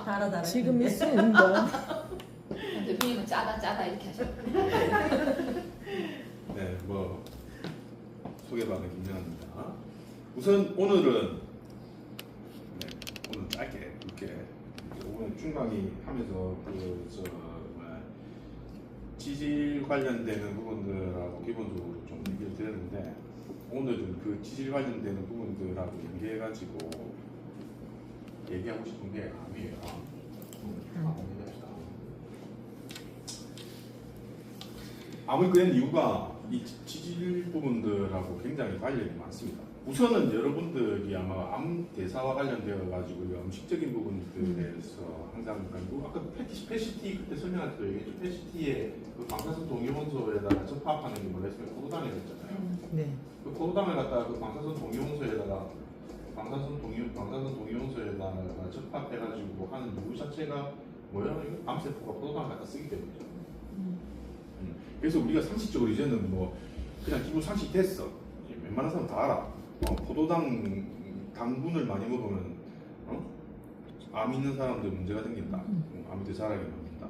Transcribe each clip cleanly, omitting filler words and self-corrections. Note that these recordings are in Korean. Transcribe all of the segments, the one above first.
달아. 지금 이 순간. 대표님은 짜다 이렇게 하셔. 네, 뭐 소개받은 김정환입니다. 우선 오늘은 오늘 짧게 이렇게 오늘 중강의 하면서 지질 관련되는 부분들하고 기본적으로 좀 얘기를 드렸는데 오늘은 그 지질 관련되는 부분들하고 연계해가지고 얘기하고 싶은 게 암이에요. 암을 끄는 이유가 이 지질 부분들하고 굉장히 관련이 많습니다. 우선은 여러분들이 아마 암 대사와 관련되어 가지고 음식적인 부분들에서 항상 아까 패시티 그때 설명할 때 얘기했죠. 패시티의 그 방사선 동위원소에다가 접합하는 게 뭐랬으면 포도당이었잖아요. 네. 그 포도당을 갖다가 그 방사선 동위원소에다가 접합해가지고 하는 누구 자체가 뭐야? 암세포가 포도당을 갖다 쓰기 때문이죠. 그래서 우리가 상식적으로 이제는 뭐 그냥 기본 상식 됐어. 웬만한 사람 다 알아. 포도당 당분을 많이 먹으면 암 있는 사람들 문제가 생긴다. 암이 더 자라게 만든다.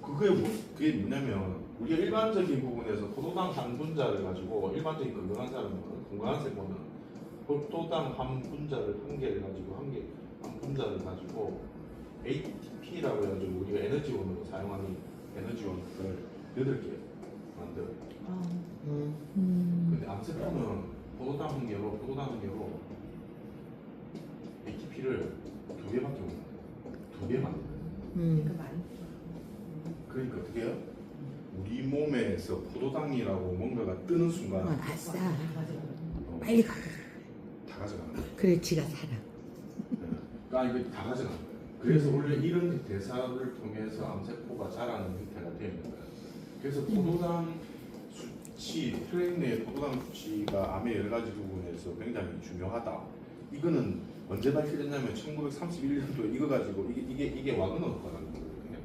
그게 뭐냐면 우리가 일반적인 부분에서 포도당 한 분자를 가지고 일반적인 건강한 사람은 건강한 세포는 포도당 한 분자를 한 분자를 가지고 ATP라고 해가지고 우리가 에너지원으로 사용하는 에너지원을 8개 만들어요. 근데 암세포는 포도당 한 개로 ATP를 2개밖에 못 만들어요. 2개 만들어요. 그러니까 어떻게 해요? 우리 몸에서 포도당이라고 뭔가가 뜨는 순간 아싸. 빨리 가. 다 가져가는 거예요. 그래, 지가 살아. 그러니까 이거 다 가져가는 거예요. 그래서 원래 이런 대사를 통해서 암세포가 자라는 형태가 되어 있는 거예요. 그래서 포도당 수치, 혈액 내 포도당 수치가 암의 여러 가지 부분에서 굉장히 중요하다. 이거는 언제 밝혀졌냐면 1931년도에 이거 가지고 이게 와그너 효과라는 거거든요.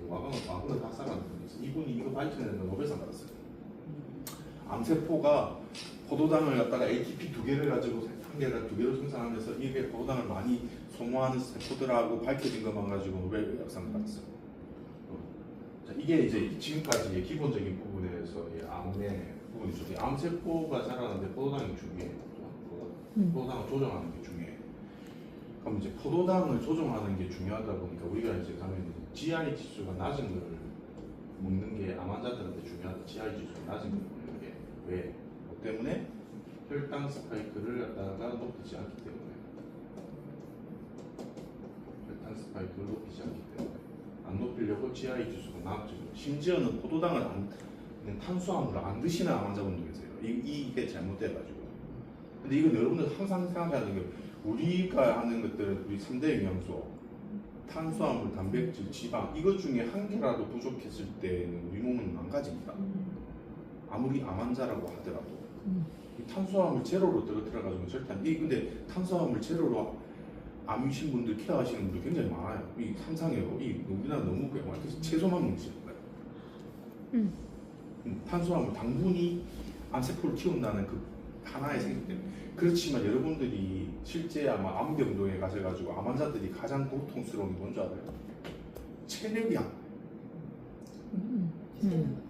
와그너 박사라는 분이 있어요. 이분이 이거 밝혀내는 노벨상 받았어요. 암세포가 포도당을 갖다가 ATP 2개를 가지고 한 개를 2개로 생산하면서 이게 포도당을 많이 소모하는 세포들하고 밝혀진 것만 가지고 노벨상을 받았어요. 자, 이게 이제 지금까지의 기본적인 부분에서의 암의 부분이죠. 암세포가 자라는데 포도당이 중요해요. 포도당을 조정하는 게 중요해요. 그럼 이제 포도당을 조정하는 게 중요하다 보니까 우리가 이제 가면 GI 지수가 낮은 걸 먹는 게 암 환자들한테 중요하다. GI 지수가 낮은 걸 먹는 게 왜? 뭐 때문에? 혈당 스파이크를 갖다가 높이지 않기 때문에. 혈당 스파이크를 높이지 않기 때문에. 안 높이려고 GI 지수가 낮죠. 심지어는 포도당을 탄수화물을 안 드시는 암 환자분도 계세요. 이게 잘못돼가지고. 근데 이건 여러분들 항상 생각하는 게 우리가 하는 것들은 우리 3대 영양소 탄수화물, 단백질, 지방 이것 중에 한 개라도 부족했을 때는 우리 몸은 망가집니다. 아무리 암 환자라고 하더라도 이 탄수화물 제로로 떨어뜨려가지고 절대 안 돼. 근데 탄수화물 제로로 암이신 분들 케어하시는 분들 굉장히 많아요. 이 상상해요. 이 우리나라 너무 그래요. 그래서 채소만 먹으시는 거예요. 탄수화물, 당분이 암세포를 키운다는 그 하나의 생각 때문에. 그렇지만 여러분들이 실제 아마 암병동에 가셔가지고 암 환자들이 가장 고통스러운 게 뭔지 알아요? 체력이야.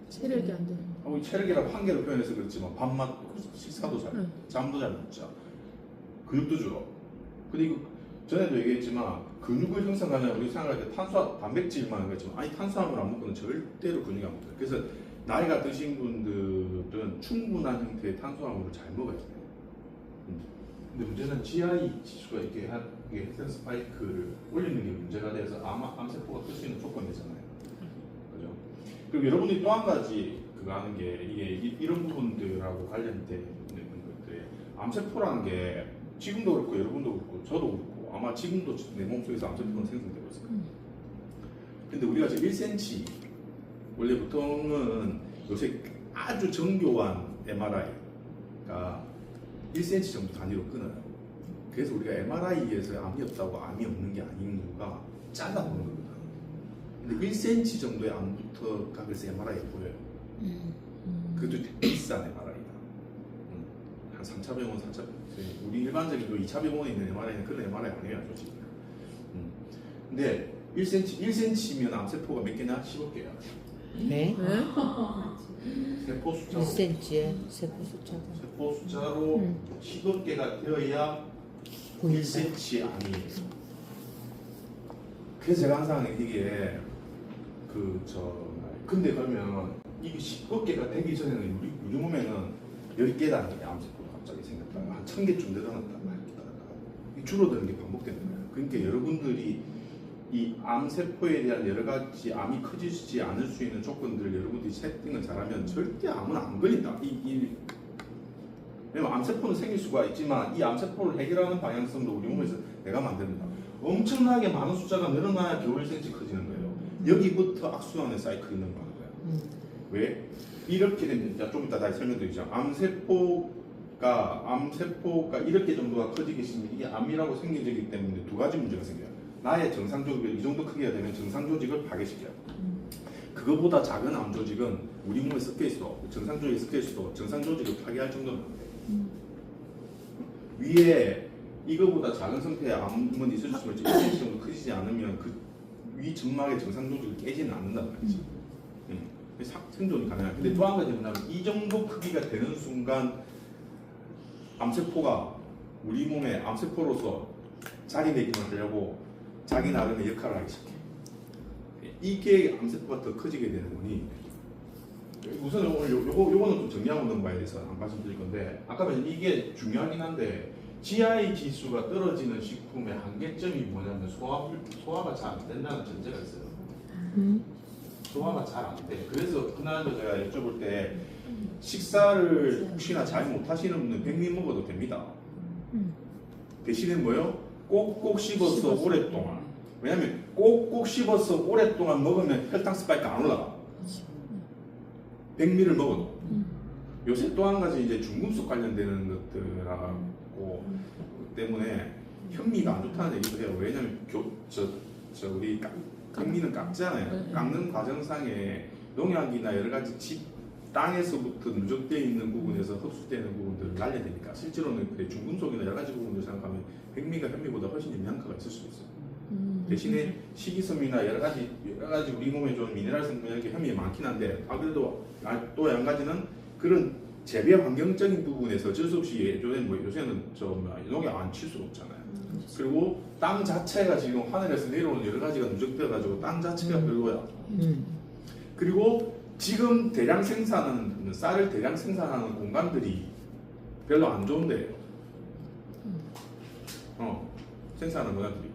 체력이 안 돼. 이 체력이라고 한 개로 표현해서 그렇지만 밥맛, 식사도 잘, 잠도 잘 못 자, 근육도 줄어. 근데 이거 전에도 얘기했지만 근육을 형성하려면 우리 생각할 때 단백질만 그렇지만 아니 탄수화물 안 먹고는 절대로 근육이 안 먹어요. 그래서 나이가 드신 분들은 충분한 형태의 탄수화물을 잘 먹어야 돼요. 근데 문제는 GI 지수가 이게 혈당 스파이크를 올리는 게 문제가 돼서 암세포가 클 수 있는 조건이잖아요. 그죠? 그리고 여러분들이 또 한 가지 그거 하는 게 이게 이런 부분들하고 관련된 것들 암세포라는 게 지금도 그렇고 여러분도 그렇고 저도 그렇고 아마 지금도 내 몸속에서 암세포는 생성되고 있어요. 근데 우리가 지금 1cm 원래 보통은 요새 아주 정교한 MRI가 1cm 정도 단위로 끊어요. 그래서 우리가 MRI에서 암이 없다고 암이 없는 게 아닌 이유가 잘라보는 거거든. 근데 1cm 정도의 암부터 각에서 MRI에 보여요. 그것도 되게 비싼 MRI다. 한 3차 병원, 4차 우리 일반적인 2차 병원에 있는 MRI는 그런 MRI 아니에요, 솔직히. 근데 1cm면 암세포가 몇 개냐? 10억 개야. 네? 세포 숫자로 1cm에 세포 숫자가 세포 숫자로 10억 개가 되어야 보인다. 1cm 암이. 그래서 제가 항상 이게 근데 그러면 이게 10억 개가 되기 전에는 우리 몸에는 10개라는 게 암세포가 갑자기 생겼다가 한 1000개쯤 늘어났단 말이야. 줄어드는 게 반복되는 거예요. 그러니까 여러분들이 이 암세포에 대한 여러 가지 암이 커지지 않을 수 있는 조건들을 여러분들이 세팅을 잘하면 절대 아무나 안 걸린다. 왜냐면 암세포는 생길 수가 있지만 이 암세포를 해결하는 방향성도 우리 몸에서 내가 만듭니다. 엄청나게 많은 숫자가 늘어나야 겨우 1cm 커지는 거예요. 여기부터 악순환의 사이클이 있는 거예요. 왜? 이렇게 되면 좀 이따 다시 설명드리죠. 암세포가 이렇게 정도가 커지겠으면 이게 암이라고 생겨지기 때문에 두 가지 문제가 생겨요. 나의 정상 조직을 이 정도 크기가 되면 정상 조직을 파괴시켜요. 그거보다 작은 암 조직은 우리 몸에 섞여 있어. 정상 조직에 섞여 있어도 정상 조직을 파괴할 정도는 안 돼. 위에 이거보다 작은 상태의 암은 있을 수 있지만 1cm 정도 커지지 않으면 그 위 점막의 정상 조직을 깨지는 않는단 말이지. 생존이 가능해요. 근데 또 한 가지 뭐냐면 이 정도 크기가 되는 순간 암세포가 우리 몸에 암세포로서 자리매김을 하려고 자기 나름의 역할을 하기 시작해. 이게 암세포가 더 커지게 되는 거니 우선 오늘 요거는 좀 정리하고 넘어가야 돼서 한 말씀드릴 건데 아까 말씀 이게 중요하긴 한데 GI 지수가 떨어지는 식품의 한계점이 뭐냐면 소화가 잘 안 된다는 전제가 있어요. 소화가 잘 안 돼. 그래서 그날도 제가 여쭤볼 때 식사를 혹시나 잘 못하시는 분은 백미 먹어도 됩니다. 대신에 뭐요? 꼭꼭 씹어서 오랫동안. 왜냐면 꼭꼭 씹어서 오랫동안 먹으면 혈당 스파이크 안 올라가. 백미를 먹어도. 요새 또 한 가지 이제 중금속 관련되는 것들하고 때문에 현미가 안 좋다는 얘기도 해요. 왜냐면 우리 백미는 깎잖아요. 깎는 과정상에 농약이나 여러 가지 땅에서부터 누적되어 있는 부분에서 흡수되는 부분들을 날려야 되니까 실제로는 중금속이나 여러 가지 부분들 생각하면 백미가 현미보다 훨씬 영양가가 있을 수 있어요. 대신에 식이섬유나 여러 가지 우리 몸에 좋은 미네랄 성분이 현미에 많긴 한데 그래도 또 한 가지는 그런 재배 환경적인 부분에서 어쩔 수 없이 요새는 농약 안 칠 수가 없잖아요. 그리고 땅 자체가 지금 하늘에서 내려오는 여러 가지가 누적되어가지고 땅 자체가 별로야. 그리고 지금 쌀을 대량 생산하는 공간들이 별로 안 좋은데요. 생산하는 공간들이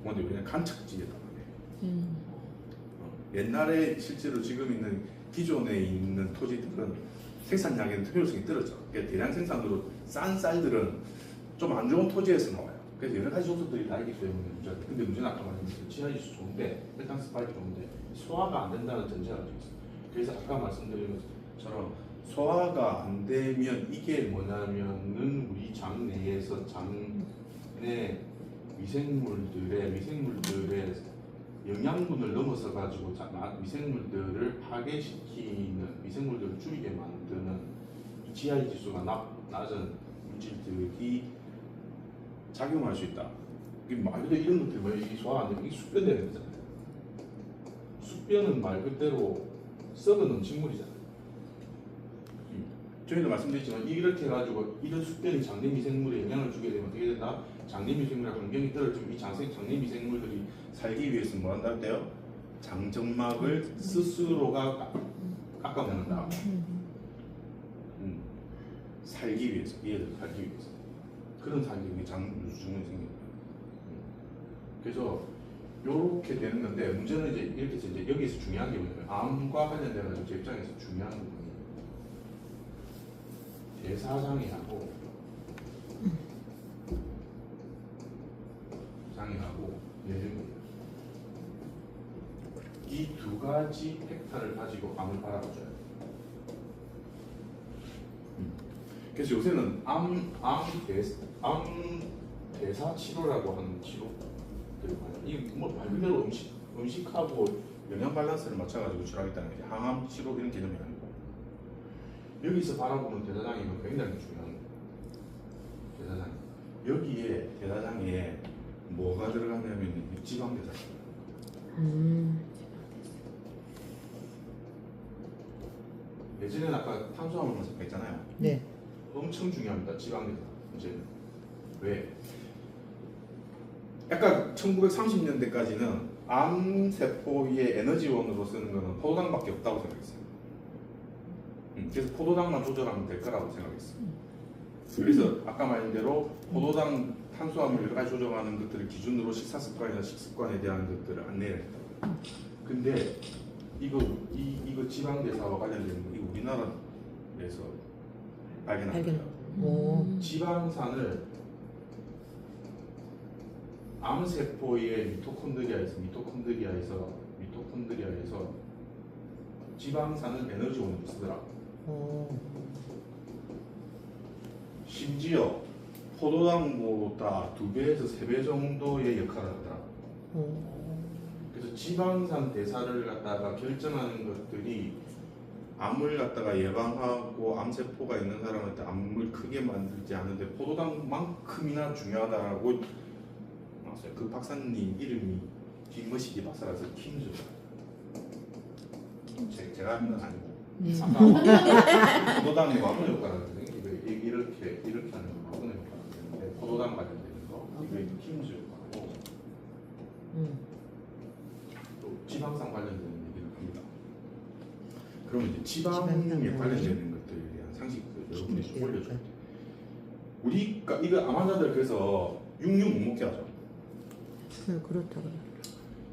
왜냐면 간척지에다 옛날에 실제로 지금 있는 기존에 있는 토지들은 생산량에는 효율성이 떨어져. 그러니까 대량 생산으로 싼 쌀들은 좀 안 좋은 토지에서 나와요. 그래서 여러 가지 요소들이 다르기 때문에 문제가 돼. 근데 문제는 아까 말씀드린 GI수 좋은데 혈당 스파이크 좋은데 소화가 안 된다는 전제가 가지고 있어요. 그래서 아까 말씀드린 것처럼 소화가 안 되면 이게 뭐냐면은 우리 장 내에서 장내 미생물들의 영양분을 넘어서 가지고 미생물들을 파괴시키는 미생물들을 줄이게 만드는 GI 지수가 낮은 물질들이 작용할 수 있다. 이게 말 그대로 이런 것들이 뭐예요? 이 소화가 안 되면 이게 숙변 되는 거잖아요. 숙변은 말 그대로 썩은 음식물이잖아요. 저희도 말씀드렸지만 이렇게 해가지고 이런 숙변이 장내 미생물에 영향을 주게 되면 어떻게 된다? 장내 미생물의 환경이 떨어지면 이 장내 미생물들이 살기 위해서 뭐 한다 할때요? 장점막을 스스로가 깎아먹는다. 살기 위해서, 얘들 살기 위해서. 그런 환경이 장중에 생깁니다. 그래서 이렇게 되는 건데 문제는 이제 이렇게 이제 여기서 중요한 게 뭐냐면 암과 관련돼서 제 입장에서 중요한 부분이 대사장애하고 뇌종입니다. 이 두 가지 팩터를 가지고 암을 바라봐줘요. 그래서 요새는 암 대사 치료라고 하는 치료들이 많아요. 이게 말 그대로 음식하고 영양 밸런스를 맞춰가지고 치료하겠다는 게 항암 치료 이런 개념이 아니고 여기서 바라보는 대사장애는 굉장히 중요한 거예요. 대사장애. 여기에 대사장애에 뭐가 들어가냐면 지방대사. 예전에 아까 탄수화물 분석했잖아요. 네. 엄청 중요합니다. 지방대사. 이제 왜? 약간 1930년대까지는 암세포의 에너지원으로 쓰는 거는 포도당밖에 없다고 생각했어요. 그래서 포도당만 조절하면 될 거라고 생각했어요. 그래서 아까 말한 대로 포도당 탄수화물 여러 가지 조정하는 것들을 기준으로 식사 습관이나 식습관에 대한 것들을 안내를 했다. 근데 이거 지방 대사와 관련된 거 이거 우리나라에서 발견한 거예요. 오. 지방산을 암세포의 미토콘드리아에서 지방산을 에너지원으로 쓰더라고. 오. 심지어 포도당보다 2배에서 3배 정도의 역할을 하더라. 그래서 지방산 대사를 갖다가 결정하는 것들이 암을 갖다가 예방하고 암세포가 있는 사람한테 암을 크게 만들지 않는데 포도당만큼이나 중요하다라고 나왔어요. 그 박사님 이름이 김머시기 박사라서 킴즈. 제가 하는 건 아니고. 아까 포도당의 와분 효과라는 이렇게 하는 거 와분 효과인데 포도당 관련된 거 이게 킴즈 효과고 또 지방산 관련된 얘기를 합니다. 그러면 이제 지방에 관련되는 것들에 대한 상식들 여러분이 좀 올려줘야 돼요. 우리가 이거 암 환자들 그래서 육류 못 먹게 하죠. 그렇다고요.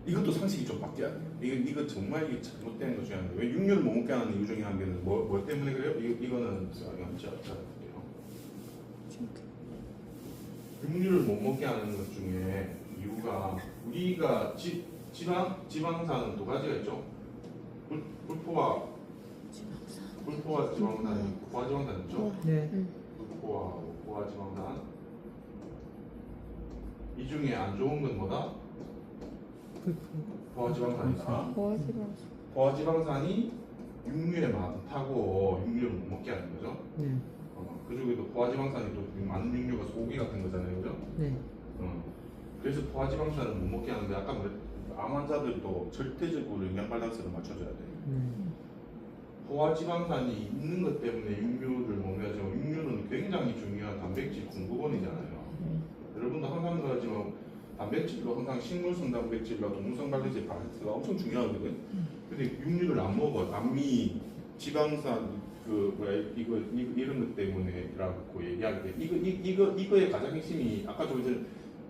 이것도 상식이 좀 바뀌어야 돼요. 이거 정말 이게 잘못된 것 중에 하나인데 왜 육류를 못 먹게 하는 이유 중에 한 개는 뭐 때문에 그래요? 이거는 제가 볼게요. 육류를 못 먹게 하는 것 중에 이유가 우리가 지방산은 두 가지가 있죠. 불포화 지방산이 있고 포화지방산 있죠. 네. 포화지방산 이 중에 안 좋은 건 뭐다? 포화지방산이다. 포화지방산이 육류에 많다고 육류를 못 먹게 하는 거죠. 네. 그 중에도 포화지방산이 또 많은 육류가 소고기 같은 거잖아요, 그죠? 네. 그래서 포화지방산을 못 먹게 하는데 아까 암 환자들도 절대적으로 영양 밸런스를 맞춰줘야 돼요. 포화지방산이 있는 것 때문에 육류를 먹어야죠. 육류는 굉장히 중요한 단백질 공급원이잖아요. 여러분도 항상 그러지만 단백질로 항상 식물성 단백질과 동물성 단백질 밸런스가 엄청 중요하거든. 근데 육류를 안 먹어. 남미 지방산 이런 것 때문에라고 얘기하는데 이거의 가장 핵심이 아까 저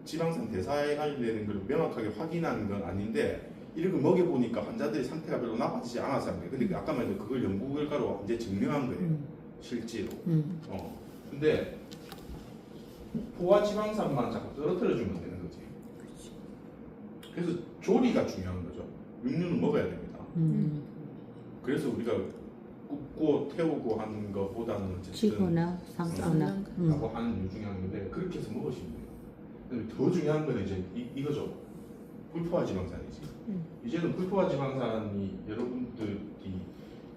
지방산 대사에 관련되는 걸 명확하게 확인한 건 아닌데 이런 거 먹여보니까 환자들의 상태가 별로 나빠지지 않았어요. 근데 아까 말한 그걸 연구 결과로 이제 증명한 거예요. 실제로. 근데 포화지방산만 자꾸 떨어뜨려주면 되는 거지. 그래서 조리가 중요한 거죠. 육류는 먹어야 됩니다. 그래서 우리가 굽고 태우고 하는 것보다는 어쨌든 치거나 삶거나 라고 하는 이유 중에 한 건데 그렇게 해서 먹으시면 돼요. 근데 더 중요한 건 이제 이거죠. 불포화 지방산이지. 이제는 불포화 지방산이 여러분들이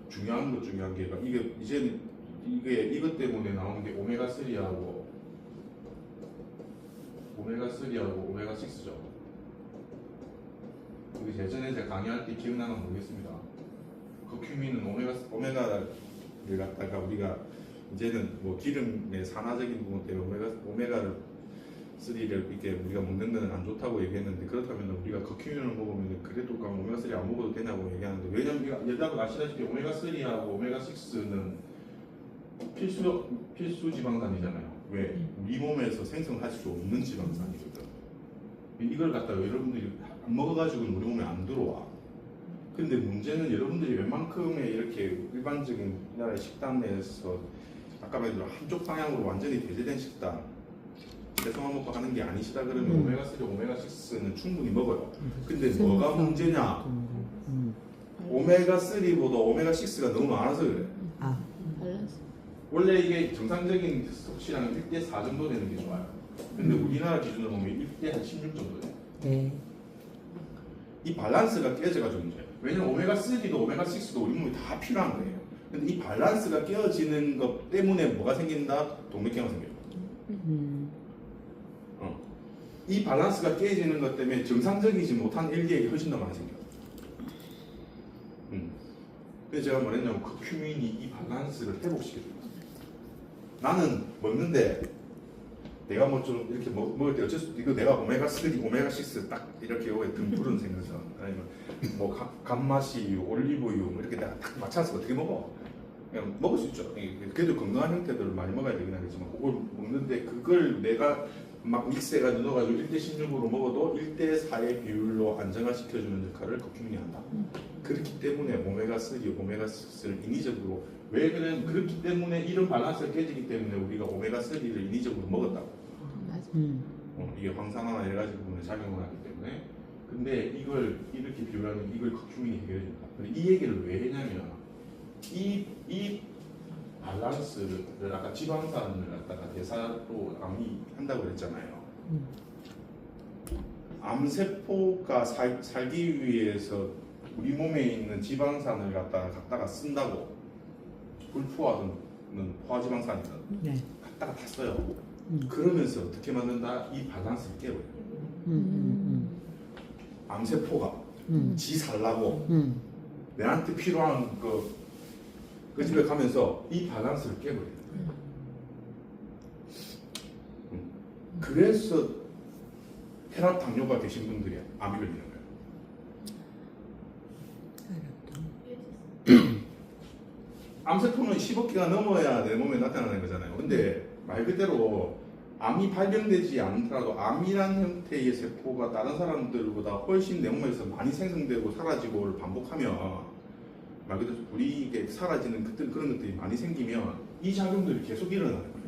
중요한 것 중에 한 개가 이제는 이것 때문에 나오는 게 오메가3하고 오메가6죠. 그게 예전에 제가 강의할 때 기억나나 모르겠습니다. 커큐민은 오메가를 갖다가 우리가 이제는 뭐 기름의 산화적인 부분 때문에 오메가를 3를 이렇게 우리가 먹는 거는 안 좋다고 얘기했는데 그렇다면 우리가 커큐민을 먹으면 그래도 오메가3 안 먹어도 되냐고 얘기하는데 왜냐면 여러분 아시다시피 오메가3하고 오메가6는 필수 지방산이잖아요. 왜? 우리 몸에서 생성할 수 없는 지방산이거든. 이걸 갖다가 여러분들이 안 먹어가지고는 우리 몸에 안 들어와. 근데 문제는 여러분들이 웬만큼의 이렇게 일반적인 우리나라의 식당 내에서 아까 말했던 한쪽 방향으로 완전히 배제된 식당 채소만 먹고 하는 게 아니시다 그러면 오메가3, 오메가6는 충분히 먹어요. 근데 뭐가 문제냐? 오메가3보다 오메가6가 너무 많아서 그래. 원래 이게 정상적인 섭취량은 1대 4 정도 되는 게 좋아요. 근데 우리나라 기준으로 보면 1대 한 16 정도 돼요. 네. 이 밸런스가 깨져가지고 문제예요. 왜냐면 오메가3도 오메가6도 우리 몸에 다 필요한 거예요. 근데 이 밸런스가 깨어지는 것 때문에 뭐가 생긴다? 동맥경화 생겨요. 이 밸런스가 깨지는 것 때문에 정상적이지 못한 LDL이 훨씬 더 많이 생겨. 그래서 제가 뭐랬냐면 커큐민이 이 밸런스를 회복시켜줍니다. 나는 먹는데 내가 뭐 좀 이렇게 먹을 때 어쩔 수 이거 내가 오메가3, 오메가6 딱 이렇게 요에 등푸른 생겨서 아니면 뭐 감마시유, 올리브유 뭐 이렇게 내가 딱 맞춰서 어떻게 먹어? 그냥 먹을 수 있죠. 그래도 건강한 형태들을 많이 먹어야 되긴 하겠지만 그걸 먹는데 그걸 내가 막 믹스해가지고 넣어가지고 1대16으로 먹어도 1대4의 비율로 안정화시켜주는 역할을 커큐민이 한다. 그렇기 때문에 오메가3, 오메가6를 인위적으로 왜 그러냐면 그렇기 때문에 이런 밸런스가 깨지기 때문에 우리가 오메가3를 인위적으로 먹었다고. 맞아. 이게 황산화나 여러 가지 부분에 작용을 하기 때문에. 근데 이걸 이렇게 비율하면 이걸 커큐민이 해결해준다. 근데 이 얘기를 왜 했냐면 이 밸런스를 아까 지방산을 갖다가 대사로 암이 한다고 그랬잖아요. 암세포가 살기 위해서 우리 몸에 있는 지방산을 갖다가 쓴다고 불포화든 포화지방산이든 네. 갖다가 다 써요. 그러면서 어떻게 만든다? 이 밸런스를 깨워요. 암세포가 지 살라고 내한테 필요한 그 집에 가면서 이 밸런스를 깨버려요. 그래서 혈압 당뇨가 되신 분들이 암이 걸리는 거예요. 암세포는 10억개가 넘어야 내 몸에 나타나는 거잖아요. 근데 말 그대로 암이 발견되지 않더라도 암이란 형태의 세포가 다른 사람들보다 훨씬 내 몸에서 많이 생성되고 사라지고를 반복하면 말 그대로 불이익에 사라지는 그런 것들이 많이 생기면 이 작용들이 계속 일어나는 거예요.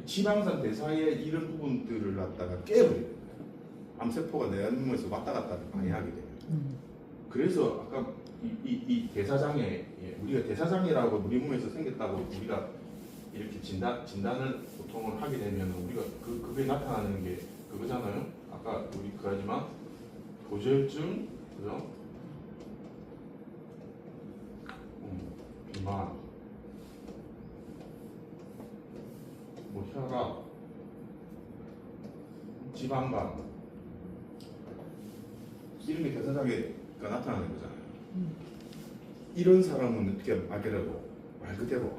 지방산 대사의 이런 부분들을 갖다가 깨버리는 거예요. 암세포가 내 몸에서 왔다 갔다 많이 하게 되면. 그래서 아까 이 대사장애, 우리가 대사장애라고 우리 몸에서 생겼다고 우리가 이렇게 진단을 보통을 하게 되면 우리가 그게 나타나는 게 그거잖아요. 아까 우리 그하지만 고지혈증, 그죠? 비만, 뭐 혈압, 지방간 이런 게 대사장애가 나타나는 거잖아요. 이런 사람은 어떻게 말 그대로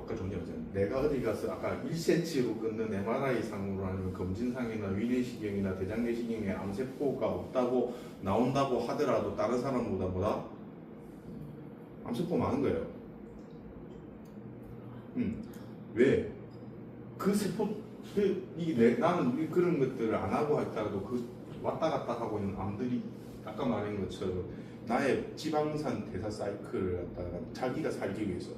아까 좀 전에 내가 어디 가서 아까 1cm로 끊는 MRI 상으로 아니면 검진상이나 위내시경이나 대장내시경에 암세포가 없다고 나온다고 하더라도 다른 사람보다 뭐다? 암세포 많은 거예요. 왜? 그 세포 나는 그런 것들을 안 하고 했다가도 그 왔다 갔다 하고 있는 암들이 아까 말한 것처럼 나의 지방산 대사 사이클을 갖다가 자기가 살기 위해서.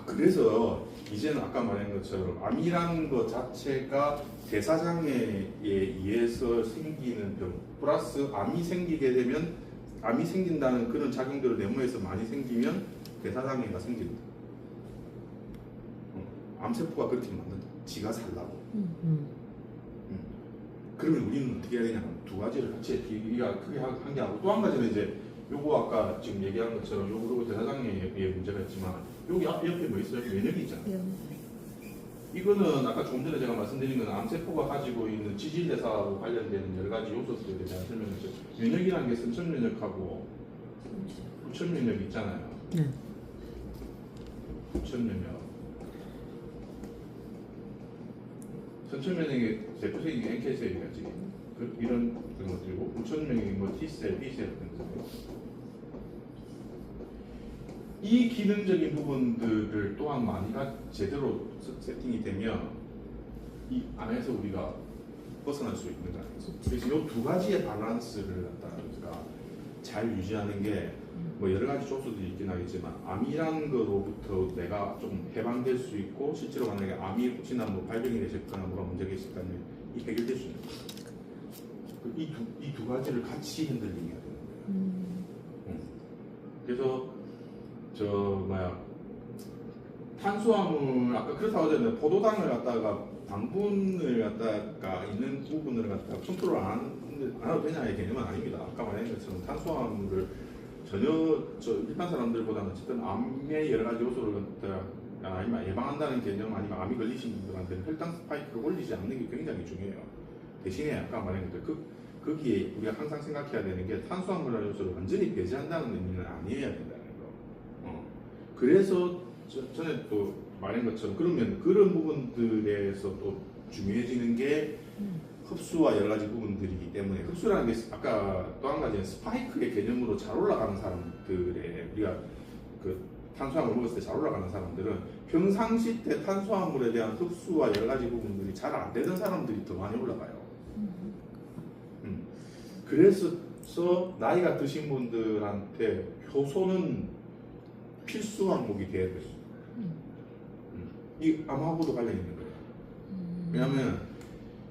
그래서 이제는 아까 말한 것처럼 암이라는 것 자체가 대사장애에 의해서 생기는 병 플러스 암이 생기게 되면 암이 생긴다는 그런 작용들을 내 몸에서 많이 생기면 대사장애가 생긴다. 암세포가 그렇게 만든다. 지가 살라고. 그러면 우리는 어떻게 해야 되냐면 두 가지를 같이 우리가 크게 한 게 아니고 또 한 가지는 이제 요거 아까 지금 얘기한 것처럼 요거 대사장애에 문제가 있지만 여기 옆에 뭐 있어요? 면역이 있잖아요. 이거는 아까 조금 전에 제가 말씀드린 건 암세포가 가지고 있는 지질대사하고 관련되는 여러 가지 요소들에 대한 설명이죠. 면역이라는 게 선천면역하고 후천면역이 있잖아요. 후천면역. 선천면역이 대표적인 게 NK셀이겠지. 이런 것들이고 후천면역이 뭐 T셀, B셀 같은 것들이고. 이 기능적인 부분들을 또한 많이가 제대로 세팅이 되면 이 안에서 우리가 벗어날 수 있는 거 아니겠습니까? 그래서 이 두 가지의 밸런스를 갖다가 잘 유지하는 게 뭐 여러 가지 조수들이 있긴 하겠지만 암이라는 거로부터 내가 좀 해방될 수 있고 실제로 만약에 암이 혹시나 뭐 발병이 되셨거나 뭐가 문제가 있었다면 이 해결될 수 있는 거예요. 이 두 가지를 같이 핸들링 해야 되는 거예요. 그래서 탄수화물 아까 그렇다고 하잖아요. 포도당을 갖다가 당분을 갖다가 있는 부분을 갖다가 컨트롤 안 해도 되냐 이 개념은 아닙니다. 아까 말한 것처럼 탄수화물을 전혀 일반 사람들보다는 어쨌든 암의 여러 가지 요소를 갖다가 아니면 예방한다는 개념 아니면 암이 걸리신 분들한테는 혈당 스파이크를 올리지 않는 게 굉장히 중요해요. 대신에 아까 말한 것들 거기에 우리가 항상 생각해야 되는 게 탄수화물 요소를 완전히 배제한다는 의미는 아니어야 된다는 거. 그래서 전에 또 말한 것처럼 그러면 그런 부분들에서 또 중요해지는 게 흡수와 여러 가지 부분들이기 때문에 흡수라는 게 아까 또 한 가지는 스파이크의 개념으로 잘 올라가는 사람들의 우리가 그 탄수화물 먹었을 때 잘 올라가는 사람들은 평상시 때 탄수화물에 대한 흡수와 여러 가지 부분들이 잘 안 되는 사람들이 더 많이 올라가요. 그래서 나이가 드신 분들한테 효소는 필수 항목이 돼야 돼요. 이 암하고도 관련 있는 거예요. 왜냐하면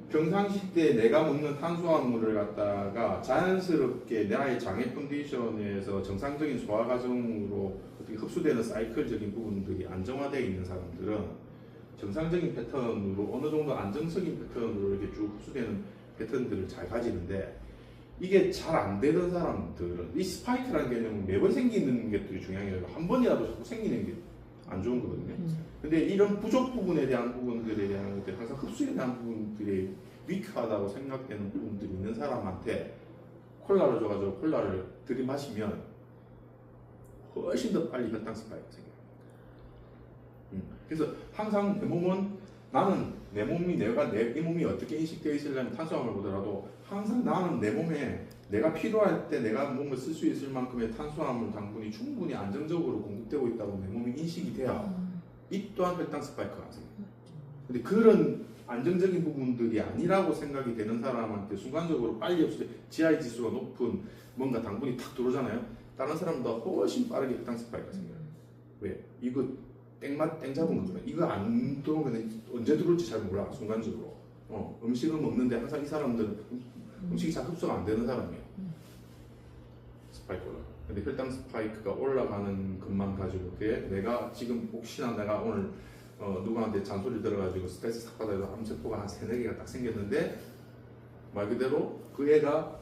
평상시 때 내가 먹는 탄수화물을 갖다가 자연스럽게 나의 장애 컨디션에서 정상적인 소화 과정으로 어떻게 흡수되는 사이클적인 부분들이 안정화되어 있는 사람들은 정상적인 패턴으로 어느 정도 안정적인 패턴으로 이렇게 쭉 흡수되는 패턴들을 잘 가지는데 이게 잘 안 되는 사람들은 이 스파이크라는 개념은 매번 생기는 게 중요한 게 아니라 한 번이라도 자꾸 생기는 게 안 좋은 거거든요. 근데 이런 부족 부분에 대한 부분들에 대한 것들 항상 흡수에 대한 부분들이 위크하다고 생각되는 부분들이 있는 사람한테 콜라를 줘가지고 콜라를 들이마시면 훨씬 더 빨리 혈당 스파이크가 생겨요. 그래서 항상 내 몸은 나는 내 몸이 내 몸이 어떻게 인식되어 있으려면 탄수화물 보더라도 항상 나는 내 몸에 내가 필요할 때 내가 몸을 쓸 수 있을 만큼의 탄수화물 당분이 충분히 안정적으로 공급되고 있다고 내 몸이 인식이 돼야 이 또한 혈당 스파이크가 안 생겨요. 근데 그런 안정적인 부분들이 아니라고 생각이 되는 사람한테 순간적으로 빨리 흡수돼 GI 지수가 높은 뭔가 당분이 탁 들어오잖아요. 다른 사람보다 훨씬 빠르게 혈당 스파이크가 생겨요. 왜? 이거 땡 잡은 거잖아요. 이거 안 들어오면 언제 들어올지 잘 몰라. 순간적으로. 음식을 먹는데 항상 이 사람들은 음식이 잘 흡수가 안 되는 사람이에요. 스파이크가. 근데 혈당 스파이크가 올라가는 것만 가지고 내가 지금 혹시나 내가 오늘 누구한테 잔소리 들어가지고 스트레스 싹 받아서 암세포가 한 3-4개가 딱 생겼는데 말 그대로 그 애가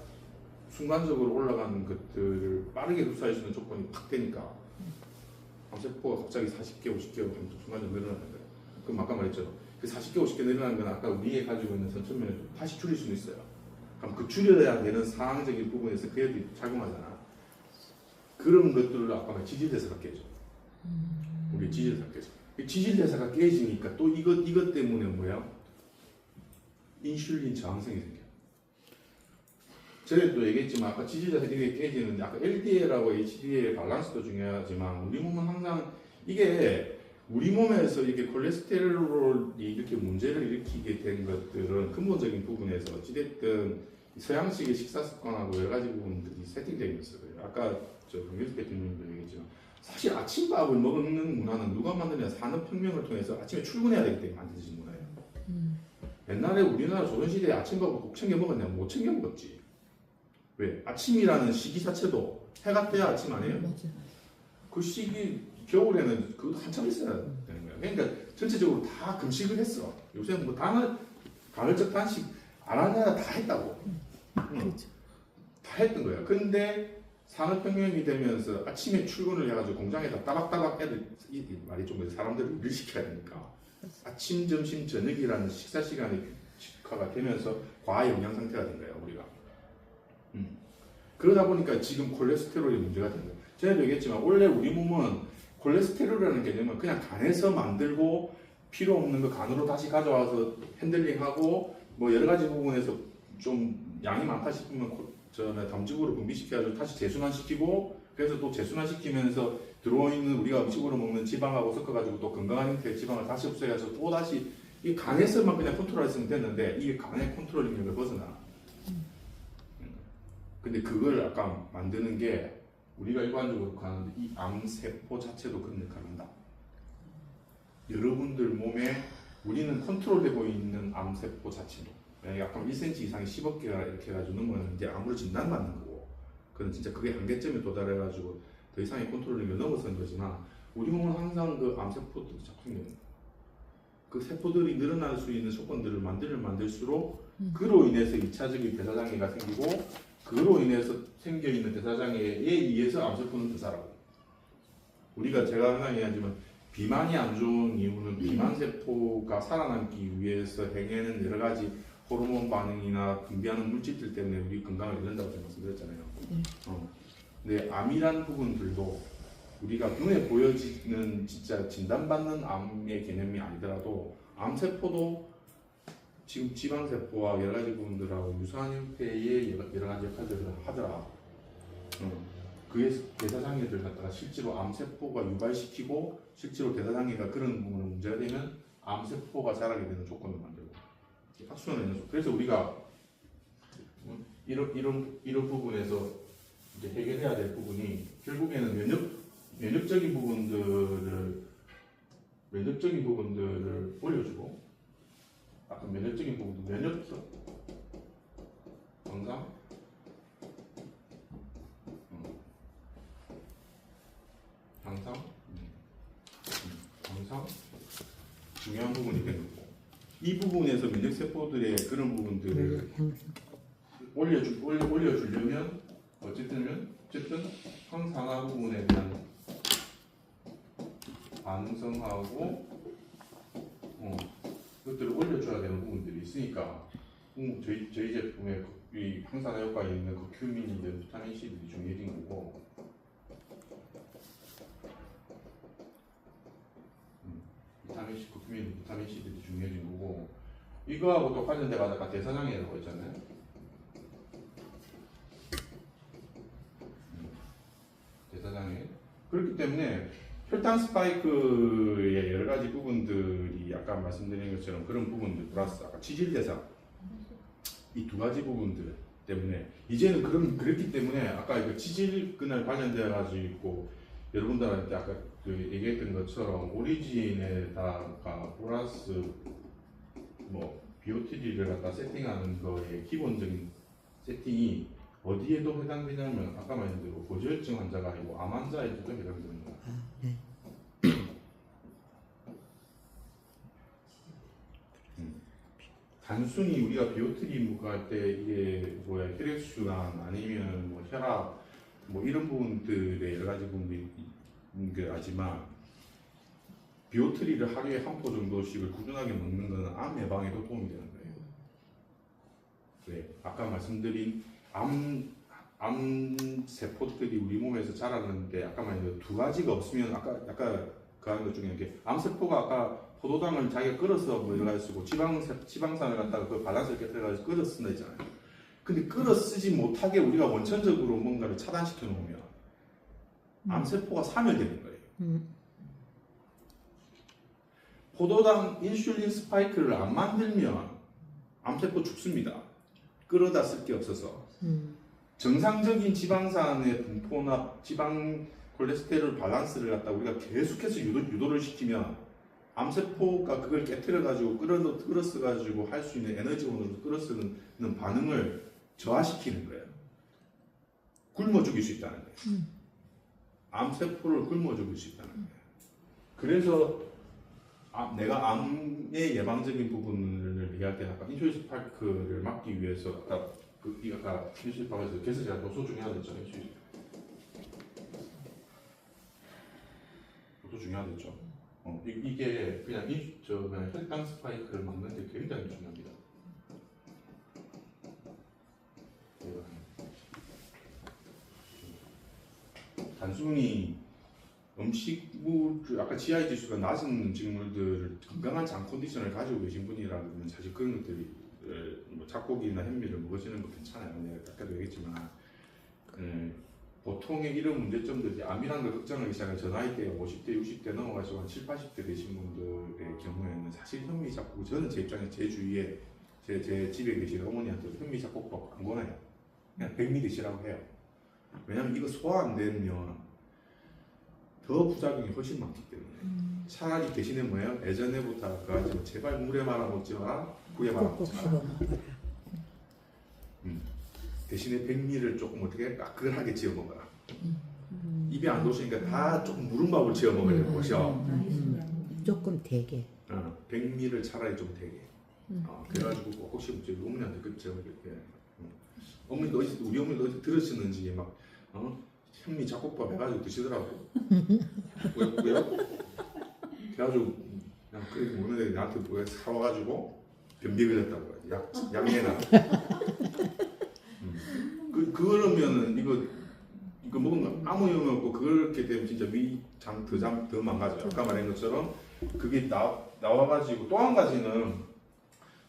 순간적으로 올라가는 것들을 빠르게 흡수할 수 있는 조건이 팍 되니까 암세포가 갑자기 40개, 50개 하면 순간적으로 늘어나는 거예요. 그럼 아까 말했죠. 그 40개, 50개 늘어나는 건 아까 위에 가지고 있는 선천면을 다시 줄일 수는 있어요. 그럼 그 줄여야 되는 상황적인 부분에서 그 애들이 작용하잖아. 그런 것들을 아까 말 지질대사가 깨져. 우리 지질대사가 깨져. 지질대사가 깨지니까 또 이것 때문에 뭐야? 인슐린 저항성이 생겨. 전에도 얘기했지만 아까 지질대사 이게 깨지는데 아까 LDL하고 HDL의 밸런스도 중요하지만 우리 몸은 항상 이게 우리 몸에서 이게 콜레스테롤이 이렇게 문제를 일으키게 된 것들은 근본적인 부분에서 어찌됐든 서양식의 식사 습관하고 여러 가지 부분들이 세팅되어 있어요. 아까 김민수 대표님도 얘기했지만 사실 아침밥을 먹는 문화는 누가 만드냐 산업혁명을 통해서 아침에 출근해야 되기 때문에 만들어진 문화예요. 옛날에 우리나라 조선시대에 아침밥을 꼭 챙겨 먹었냐? 못 챙겨 먹었지. 왜? 아침이라는 시기 자체도 해가 떠야 아침 아니에요? 맞아. 그 시기 겨울에는 그것도 한참 있어야 되는 거야. 그러니까 전체적으로 다 금식을 했어. 요새는 뭐 간헐적 단식 안 하냐 다 했다고. 그렇죠. 다 했던 거야. 근데 산업혁명이 되면서 아침에 출근을 해가지고 공장에다 따박따박 애들 말이 좀 사람들을 일 시켜야 되니까 아침, 점심, 저녁이라는 식사 시간이 규칙화가 되면서 과영양 상태가 된 거예요 우리가. 그러다 보니까 지금 콜레스테롤이 문제가 된 거예요. 전에도 얘기했지만 원래 우리 몸은 콜레스테롤이라는 개념은 그냥 간에서 만들고 필요 없는 거 간으로 다시 가져와서 핸들링하고 뭐 여러 가지 부분에서 좀 양이 많다 싶으면 담즙으로 분비시켜가지고 다시 재순환시키고 그래서 또 재순환시키면서 들어있는 우리가 음식으로 먹는 지방하고 섞어가지고 또 건강한 형태의 지방을 다시 흡수해서 또 다시 이 간에서만 그냥 컨트롤했으면 됐는데 이게 간의 컨트롤 능력을 벗어나. 근데 그걸 아까 만드는 게 우리가 일반적으로 가는데 이 암세포 자체도 그런 역할을 한다. 여러분들 몸에 우리는 컨트롤되고 있는 암세포 자체도 약간 1cm 이상이 10억 개가 이렇게 해가지고 넘어가는 이제 암으로 진단받는 거고 그건 진짜 그게 한계점에 도달해가지고 더 이상의 컨트롤링을 넘어선 거지만 우리 몸은 항상 그 암세포들이 자꾸 생겨요. 그 세포들이 늘어날 수 있는 조건들을 만들수록 그로 인해서 2차적인 대사장애가 생기고 그로 인해서 생겨있는 대사장애에 의해서 암세포는 더 자라고 우리가 제가 항상 얘기하지만 비만이 안 좋은 이유는 비만 세포가 살아남기 위해서 행하는 여러 가지 호르몬 반응이나 분비하는 물질들 때문에 우리 건강을 잃는다고 제가 말씀드렸잖아요. 근데 암이란 부분들도 우리가 눈에 보여지는 진짜 진단받는 암의 개념이 아니더라도 암세포도 지금 지방세포와 여러 가지 부분들하고 유사한 형태의 여러 가지 역할들을 하더라. 그게 대사장애를 갖다가 실제로 암세포가 유발시키고 실제로 대사장애가 그런 부분에 문제가 되면 암세포가 자라게 되는 조건을 만들고 악순환의 연속. 그래서 우리가 이런 부분에서 이제 해결해야 될 부분이 결국에는 면역적인 부분들을 올려주고 아까 면역적인 부분도 면역력 항상 중요한 부분이 되는 거고 이 부분에서 면역 세포들의 그런 부분들을 올려주려면 어쨌든 항산화 부분에 대한 반응성하고 그것들을 올려줘야 되는 부분들이 있으니까 저희 제품에 이 항산화 효과에 있는 커큐민이든 비타민 C들이 중요해진 거고 비타민 C들이 중요해진 거고 이거하고 또 관련돼가 아까 대사장애라고 했잖아요. 대사장애. 그렇기 때문에 혈당 스파이크의 여러 가지 부분들이 아까 말씀드린 것처럼 그런 부분들 플러스 아까 치질 대사 이 두 가지 부분들 때문에 이제는 그렇기 때문에 아까 그 치질 그날 관련되어 가지고 여러분들한테 아까 그 얘기했던 것처럼 오리진에다가 플러스 뭐 BOTD를 갖다 세팅하는 거의 기본적인 세팅이 어디에도 해당되냐면 아까 말한 대로 고지혈증 환자가 아니고 암 환자에도 해당되는 거예요. 네. 단순히 우리가 BOTD 무과할 때 이게 뭐야 혈액순환 아니면 뭐 혈압 뭐 이런 부분들의 여러 가지 부분들이 하지만 비오트리를 하루에 한 포 정도씩을 꾸준하게 먹는 것은 암 예방에도 도움이 되는 거예요. 네, 아까 말씀드린 암 세포들이 우리 몸에서 자라는데 아까 말한 두 가지가 없으면 아까 그 하는 것 중에 이렇게 암 세포가 아까 포도당을 자기가 끓여서 뭐 여러 가지 쓰고 지방산을 갖다가 그 밸런스를 깨뜨려가지고 끓여 쓴다 했잖아요. 근데 끓여 쓰지 못하게 우리가 원천적으로 뭔가를 차단시켜 놓으면 암 세포가 사멸되는 거예요. 포도당 인슐린 스파이크를 안 만들면 암세포 죽습니다. 끌어다 쓸 게 없어서. 정상적인 지방산의 분포나 지방 콜레스테롤 밸런스를 갖다 우리가 계속해서 유도를 시키면 암세포가 그걸 깨뜨려 가지고 끌어 쓰 가지고 할 수 있는 에너지원으로 끌어 쓰는 반응을 저하시키는 거예요. 굶어 죽일 수 있다는 거예요. 암세포를 굶어 죽일 수 있다는 거예요. 그래서 내가 암의 예방적인 부분을 얘기할 때 아까 인슐린 스파이크를 막기 위해서 아까 인슐린 스파이크에서 그래서 제가 노소 중요하겠죠. 노소 중요하겠죠. 이게 그냥 혈당 스파이크를 막는 데 굉장히 중요합니다. 단순히 음식물 아까 GI 지수가 낮은 음식물들을 건강한 장 컨디션을 가지고 계신 분이라면 사실 그런 것들이 뭐 잡고기나 현미를 먹으시는 거 괜찮아요. 내가 아까도 얘기했지만 보통의 이런 문제점들이 암이라는 걸 걱정하기 시작한 저 나이대 50대 60대 넘어가시고 한 7, 80대 되신 분들의 경우에는 사실 현미 잡곡 저는 제 입장에 제 주위에 제 집에 계신 어머니한테 현미 잡곡밥 안 권해요. 그냥 백미 드시라고 해요. 왜냐면 이거 소화 안 되면 더 부작용이 훨씬 많기 때문에 차라리 대신에 뭐예요? 예전에부터 그가지고 제발 물에 말아 먹지 마라, 국에 말아 먹지 마라. 대신에 백미를 조금 어떻게 까끌하게 지어 먹어라. 입에 안 도시니까 다 조금 무른 밥을 지어 먹어야 되는 것이요. 조금 되게. 백미를 차라리 좀 되게. 그래가지고 혹시 우리 어머니한테 그 제가 이렇게 어머니도 우리 어머니도 어디 들으시는지 막 현미 잡곡밥 해가지고 드시더라고. 왜요? 그래가지고 그냥 그렇게 먹는데 나한테 뭐가 사와가지고 변비 걸렸다고 약 내놔. 그러면은 이거 먹으면 아무 의미 없고 그렇게 되면 진짜 위장 더 망가져요. 아까 말한 것처럼 그게 나와가지고 또 한 가지는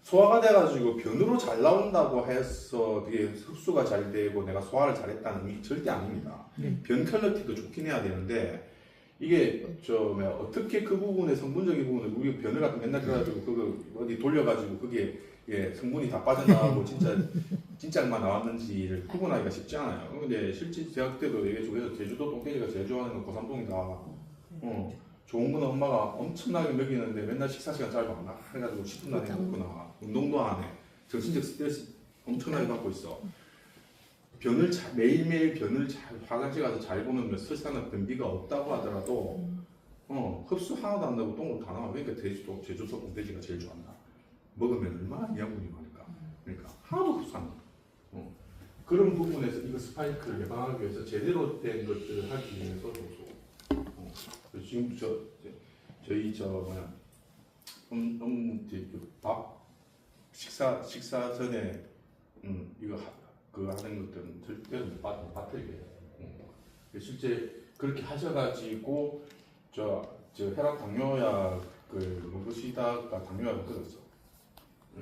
소화가 돼가지고 변으로 잘 나온다고 해서 그게 흡수가 잘 되고 내가 소화를 잘했다는 의미 절대 아닙니다. 변 퀄리티도 좋긴 해야 되는데 이게 어떻게 그 부분의 성분적인 부분을 우리 변을 갖고 맨날 그래가지고 그거 어디 돌려가지고 그게 성분이 다 빠져나가고 진짜만 나왔는지를 구분하기가 쉽지 않아요. 근데 실제 제가 그때도 얘기해주고 해서 제주도 똥돼지가 제일 좋아하는 건 고산똥이다. 좋은 거는 엄마가 엄청나게 먹이는데 맨날 식사 시간 짧아 안 나. 해가지고 10분 안에 먹고 나와. 운동도 안 해. 정신적 스트레스 엄청나게 받고 있어. 매일매일 변을 화장실 가서 잘 보면 설사나 변비가 없다고 하더라도 흡수 하나도 안 나고 똥으로 다 나와. 그러니까 제주도 똥돼지가 제일 좋아한다. 먹으면 얼마나 영양분이 많을까. 그러니까 하나도 흡수 안 나. 그런 부분에서 이거 스파이크를 예방하기 위해서 제대로 된 것들을 하기 위해서 지금 저희 밥 식사 전에 이거 그거 하는 것들은 절대로 못 받들게. 실제 그렇게 하셔가지고 저 혈압 당뇨약 먹으시다가 당뇨약을 끊었어.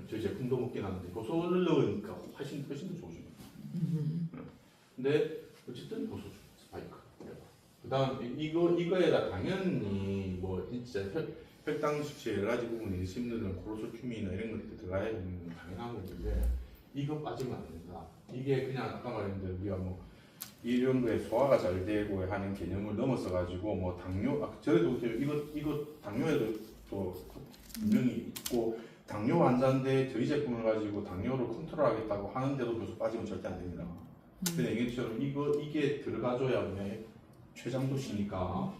저희 제품도 먹긴 하는데 효소를 넣으니까 훨씬 더 좋으십니다. 근데 어쨌든 효소 스파이크. 그다음 이거에다 당연히 뭐 진짜 혈당 수치 여러 가지 부분이 있으신 코르소큐민이나 이런 것들 들어가야 되는 건 당연한 건데 이거 빠지면 안 된다. 이게 그냥 아까 말했는데 우리가 뭐 이런 거에 소화가 잘 되고 하는 개념을 넘어서 가지고 뭐 당뇨 저래도 이거 당뇨에도 또 분명히 있고 당뇨 환자인데 저희 제품을 가지고 당뇨를 컨트롤하겠다고 하는데도 벌써 빠지면 절대 안 됩니다. 근데 얘기처럼 이게 들어가줘야 최장도시니까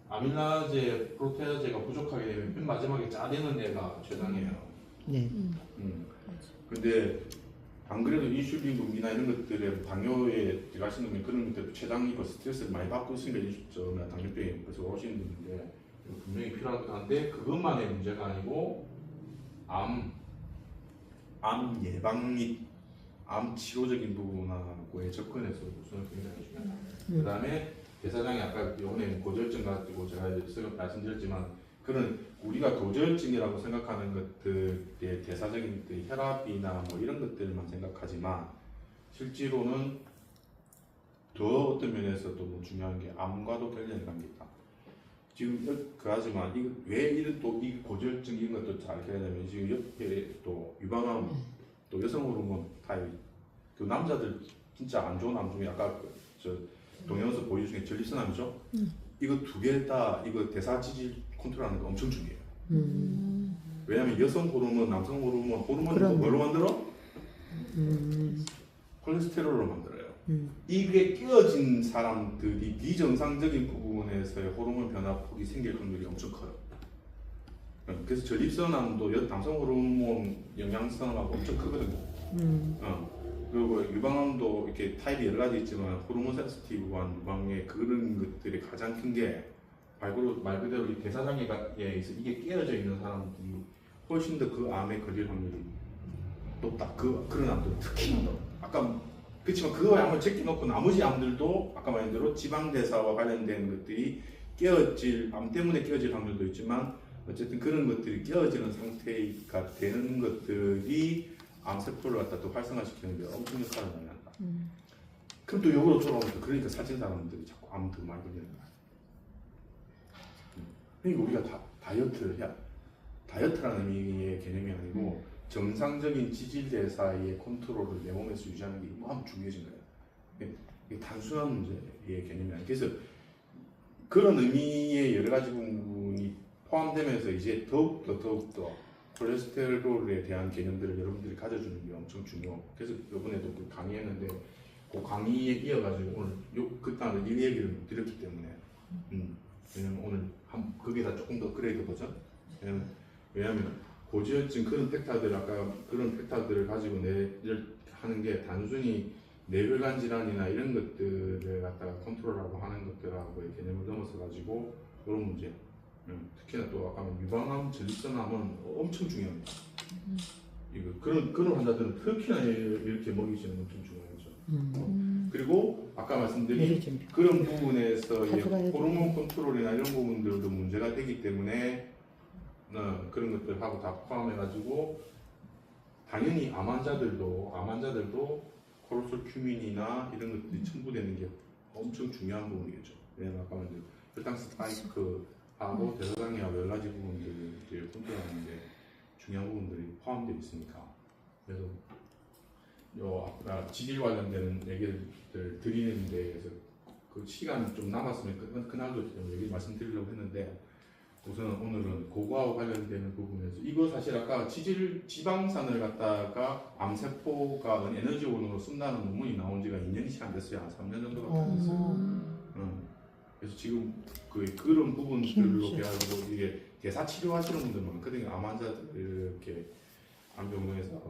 아밀라제, 프로테아제가 부족하게 되면 맨 마지막에 짜내는 애가 최장이에요. 네. 근데 안 그래도 인슐린 분비나 이런 것들에 당뇨에 들어가시는 분이 그런 것들 췌장이 스트레스를 많이 받고 있으니까 당뇨병이 벌써 오시는 분인데 분명히 필요한데 그것만의 문제가 아니고 암 예방 및 암 치료적인 부분하고의 접근에서 우선 굉장히 중요하다. 그 다음에 대사장이 아까 이번에 고지혈증 가지고 제가 말씀드렸지만 그런 우리가 고지혈증이라고 생각하는 것들의 대사적인 혈압이나 뭐 이런 것들만 생각하지만 실제로는 더 어떤 면에서도 뭐 중요한 게 암과도 관련이 관계있다. 지금 그하지만 왜 이런 이 고지혈증 이런 것도 잘 알게 되면 지금 옆에 또 유방암 또 여성 호르몬 타입 그 남자들 진짜 안 좋은 암 중에 아까 동영상 보여주 중에 전립선암이죠. 이거 두 개 다 이거 대사 지질 컨트롤하는 거 엄청 중요해요. 왜냐하면 여성 호르몬, 남성 호르몬은 뭘로 만들어? 콜레스테롤로 만들어요. 이게 끼어진 사람들이 비정상적인 부분에서의 호르몬 변화 폭이 생길 확률이 엄청 커요. 그래서 전립선암도 남성 호르몬 영향성하고 엄청 크거든요. 그리고 유방암도 이렇게 타입이 여러 가지 있지만 호르몬 센시티브한 유방의 그런 것들이 가장 큰 게 말 그대로 이 대사장애에 있어 이게 깨어져 있는 사람들이 훨씬 더 그 암에 걸릴 확률이 높다. 그런 암들은 특히나 높다. 아까 그렇지만 그 암을 제껴놓고 나머지 암들도 아까 말한 대로 지방 대사와 관련된 것들이 암 때문에 깨어질 확률도 있지만 어쨌든 그런 것들이 깨어지는 상태가 되는 것들이 암세포를 갖다 또 활성화시키는 데 엄청 역할을 많이 한다. 그럼 또 역으로 돌아오면 그러니까 살찐 사람들이 자꾸 암 더 많이 걸리는 거야. 그러니까 우리가 다이어트를 해야 다이어트라는 의미의 개념이 아니고 정상적인 지질대사의 컨트롤을 내 몸에서 유지하는 게 너무 중요해진 거예요. 이게 단순한 문제의 개념이 아니에요. 그래서 그런 의미의 여러 가지 부분이 포함되면서 이제 더욱더 콜레스테롤에 대한 개념들을 여러분들이 가져주는 게 엄청 중요해요. 그래서 이번에도 강의했는데 그 강의에 이어가지고 오늘 그딴 이 얘기를 못 드렸기 때문에 왜냐면 오늘 거기다 조금 더 그레이드 버전 왜냐면 고지혈증 그런 팩터들을 가지고 하는 게 단순히 뇌혈관 질환이나 이런 것들을 갖다가 컨트롤하고 하는 것들하고의 개념을 넘어서 가지고 이런 문제. 특히나 또 아까 유방암, 전립선암은 엄청 중요합니다. 이거 그런 환자들은 특히나 이렇게 먹이시는 엄청 중요하죠. 그리고 아까 말씀드린 그런 부분에서 호르몬 컨트롤이나 이런 부분들도 문제가 되기 때문에 그런 것들하고 다 포함해가지고 당연히 암 환자들도 코르솔 큐민이나 이런 것들이 첨부되는 게 엄청 중요한 부분이겠죠. 왜냐면 아까 말한 혈당 스파이크하고 대사장애하고 여러 가지 부분들을 컨트롤하는데 중요한 부분들이 포함되어 있으니까. 그래서 지질 관련되는 얘기를 드리는 데에서 그 시간 좀 남았으면 그날도 얘기 말씀드리려고 했는데 우선 오늘은 그거하고 관련되는 부분에서 이거 사실 아까 지방산을 갖다가 암세포가 에너지원으로 쓴다는 논문이 나온 지가 2년이 채 안 됐어요. 한 3년 정도밖에 안 됐어요. 그래서 지금 그런 부분들로 해가지고 이게 대사 치료하시는 분들 많거든요. 암 환자들 이렇게 암병동에서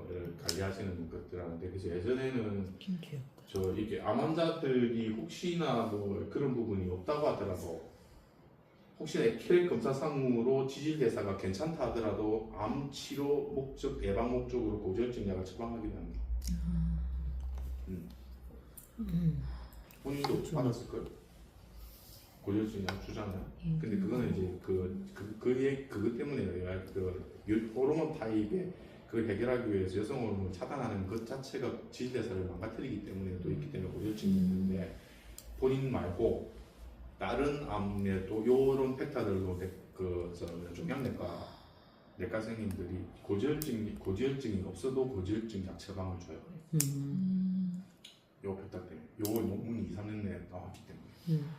관리하시는 것들 하는데 그래서 예전에는 이게 암 환자들이 혹시나 뭐 그런 부분이 없다고 하더라도 혹시나 혈액 검사상으로 지질 대사가 괜찮다 하더라도 암 치료 목적 예방 목적으로 고지혈증 약을 처방하기도 합니다. 본인도 받았을 거예요. 고지혈증 약 주잖아요. 근데 그거는 이제 그것 때문에 호르몬 타입의 그걸 해결하기 위해서 여성 호르몬을 차단하는 것 자체가 지질 대사를 망가뜨리기 때문에 또 있기 때문에 고지혈증이 있는데 본인 말고 다른 암에 또 요런 팩터들로 종양내과 내과생님들이 고지혈증이 없어도 고지혈증 약 처방을 줘요. 요 팩터 때문에 요 논문이 2-3년 내에 나왔기 때문에.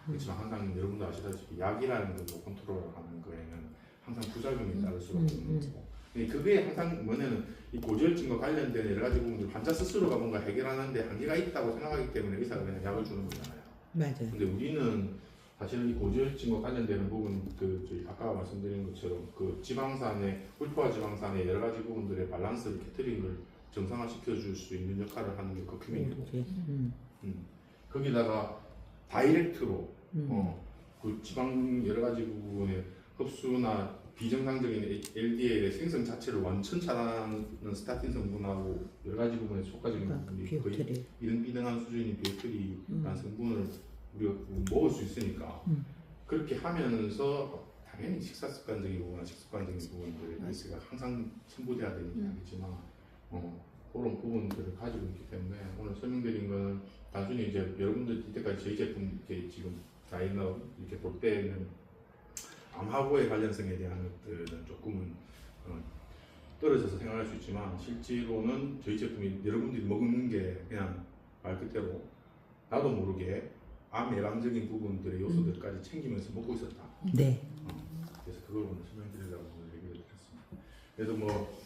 그렇지만 항상 여러분도 아시다시피 약이라는 걸로 컨트롤하는 거에는 항상 부작용이 따를 수밖에 없는 거고. 그게 항상 뭐냐면 이 고지혈증과 관련된 여러 가지 부분들 환자 스스로가 뭔가 해결하는데 한계가 있다고 생각하기 때문에 의사가 그냥 약을 주는 거잖아요. 맞아요. 근데 우리는 사실 이 고지혈증과 관련되는 부분 저희 아까 말씀드린 것처럼 지방산의 울파 지방산의 여러 가지 부분들의 밸런스를 캐터링을 정상화시켜 줄 수 있는 역할을 하는 게 커큐민이고 거기다가 다이렉트로 그 지방 여러 가지 부분의 흡수나 비정상적인 LDL의 생성 자체를 완전 차단하는 스타틴 성분하고 여러 가지 부분에 효과적인 부분이 거의 비등비등한 수준인 비오트리라는 성분을 우리가 먹을 수 있으니까 그렇게 하면서 당연히 식사 습관적인 부분이나 식습관적인 부분들의 리스크가 항상 첨부돼야 되는 게 아니지만 그런 부분들을 가지고 있기 때문에 오늘 설명드린 거는 단순히 이제 여러분들 이때까지 저희 제품 이렇게 지금 라인업 이렇게 볼 때는 암하고의 관련성에 대한 것들은 조금은 떨어져서 생각할 수 있지만 실제로는 저희 제품이 여러분들이 먹는 게 그냥 말 그대로 나도 모르게 암 예방적인 부분들의 요소들까지 챙기면서 먹고 있었다. 네. 그래서 그걸 오늘 설명드리려고 오늘 얘기를 드렸습니다. 그래서 뭐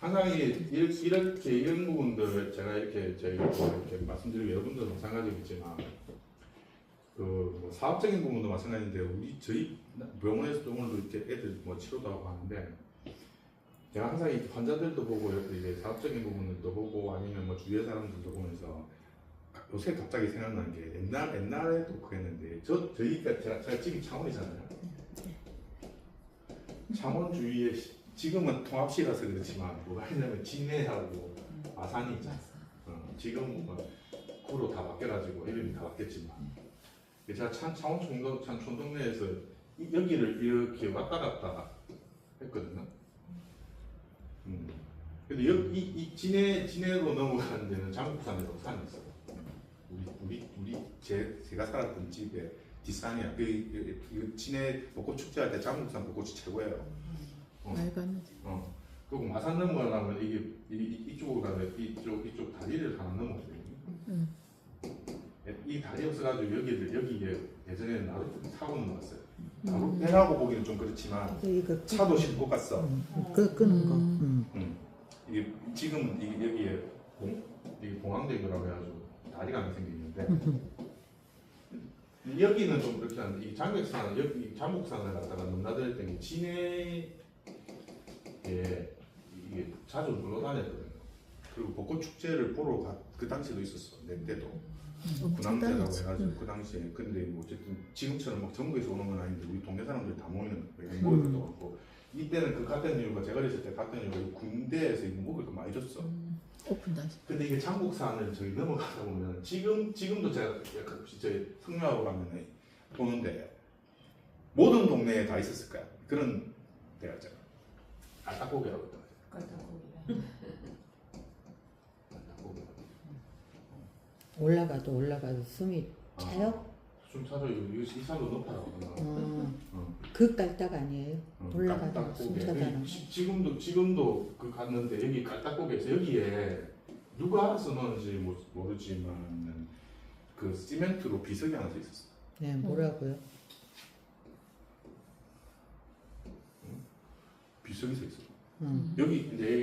항상 이렇게 이런 부분들을 제가 이렇게 저희가 이렇게 말씀드리고 여러분들도 마찬가지겠지만 뭐 사업적인 부분도 마찬가지인데 저희 병원에서도 오늘도 이렇게 애들 뭐 치료도 하고 하는데 제가 항상 이 환자들도 보고 이제 사업적인 부분들도 보고 아니면 뭐 주위의 사람들도 보면서 요새 갑자기 생각나는 게 옛날에도 그랬는데 저희가 제가 집이 창원이잖아요. 창원 주위에 지금은 통합시라서 그렇지만 뭐가 있냐면 진해하고 아산이 있잖아. 지금 구로 다 바뀌어가지고 이름이 다 바뀌었지만 제가 창원 촌동네에서 여기를 이렇게 왔다 갔다 했거든요. 근데 이 진해로 넘어가는 데는 장국산이라고 산이 있어요. 제가 살았던 집에 뒷산이야. 그 진해 벚꽃 축제할 때 장국산 벚꽃이 최고예요. 그리고 마산 넘어가려면 이쪽으로 가면 이쪽 다리를 하나 넘어야 되거든요. 이 다리 없어가지고 여기에 예전에는 나루 타고 넘어갔어요. 나루 배라고 보기는 좀 그렇지만 차도 싣고 갔어. 끄는 거. 이게 지금 여기에 이게 공항대교라고 해가지고 다리가 하나 생기는데 여기는 좀 그렇게 하는데 이 장백산 여기 장목산을 갖다가 넘나들 때 진해에 이게 자주 놀러 다녔거든요. 그리고 벚꽃 축제를 보러 그 당시도 있었어. 내 때도. 군항제라고 다녔지. 해가지고 그 당시에 근데 뭐 어쨌든 지금처럼 막 전국에서 오는 건 아닌데 우리 동네 사람들이 다 모이는 거예요. 먹을 것도 없고 이때는 그 갔던 이유가 제가 어렸을 때 갔던 이유가 이 군대에서 이거 먹을 거 많이 줬어. 오픈 다시. 근데 이게 장국산을 저기 넘어가다 보면 지금도 제가 가끔씩 저기 성묘하러 가면 보는데 모든 동네에 다 있었을 거야. 그런 데가 있잖아. 알딱고개라고 했던 거죠. 깔딱고기랑. 알딱고개. 올라가도 숨이 차요? 좀 차도 이 산도 높아요. 그 깔딱 아니에요? 올라가도 깔딱고개. 숨 차잖아. 지금도 그 갔는데 여기 깔딱고개에서 여기에 누가 알아서 넣은지 모르지만 그 시멘트로 비석이 하나 서 있었어. 네, 뭐라고요? 비석이 서 있어. 음. 여기 이제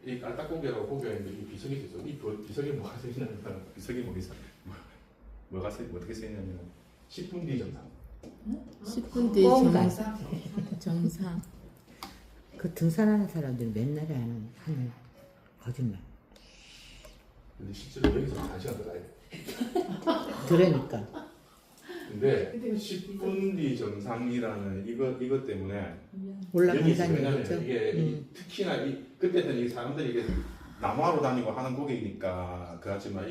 이게 이 깔딱고개라고 고개가 있는데 이 비석이 서 있어. 이 비석에 뭐가 써 있냐면 비석이 뭐가 어떻게 써 있냐면 10분 뒤 정상. 10분 뒤 정상. 그 등산하는 사람들이 맨날에 하는 거짓말. 근데 실제로 여기서 1시간 더 가야 돼. 그러니까. 근데 10분 뒤 정상이라는 이것 때문에 올라간다는 왜냐면 얘기죠? 이게 특히나 그때는 이 사람들이 이게 나무하러 다니고 하는 고개니까 그렇지만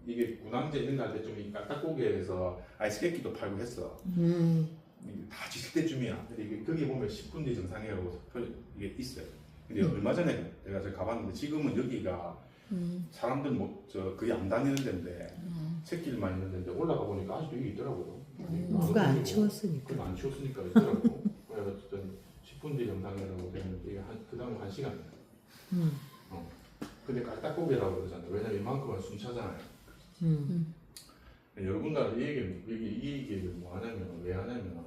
이게 군항제 있는 날 때쯤 이 깔딱고개에서 아이스케이크도 팔고 했어. 이게 다 지칠 때쯤이야. 근데 이게 거기 보면 10분 뒤 정상이라고 이게 있어요. 근데 얼마 전에 내가 가봤는데 지금은 여기가 사람들 거의 안 다니는 데인데 새길만 있는 데인데 올라가 보니까 아직도 여기 있더라고요. 누가 안 치웠으니까. 안 치웠으니까 있더라고. 그래서 어쨌든 10분 뒤 정상이라고 되는데 이게 그 다음에 1시간이야. 근데 깔딱고개라고 그러잖아요. 왜냐면 이만큼은 숨 차잖아요. 여러분들 이 얘기를 뭐 하냐면 왜 하냐면